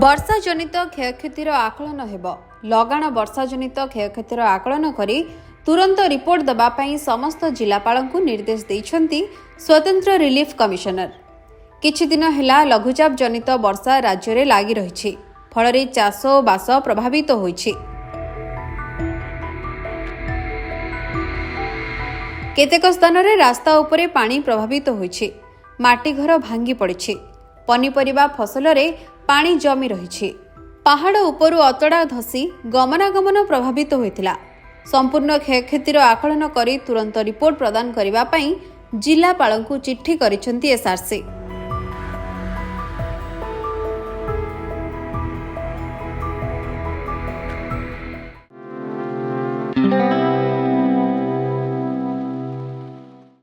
वर्षा जनित क्षयक्षतिर आकलन हेब। लगाण वर्षा जनित क्षयक्षतिर आकलन करी तुरंत रिपोर्ट देवाई समस्त जिलापालଙ୍କୁ निर्देश देइछन्ति स्वतंत्र रिलीफ कमिशनर। किछि दिन हेला लघुचाप जनित वर्षा राज्य में लागि रहिछि, फलरे चाष और बास प्रभावित होइछि। केतेक स्थान रे रास्ता उपरे पानी प्रभावित होइछि, माटी घर भांगी पड़िछि, पनीपरिबा फसल रे पानी जमी रहिछि। पहाड़ उपरु अतड़ा धसी गमनागमन प्रभावित होइतिला। संपूर्ण क्षयक्षतिर आकलन करी तुरंत रिपोर्ट प्रदान करिबा पई जिलापालଙ୍କୁ चिट्ठी करिसेंती एसआरसी।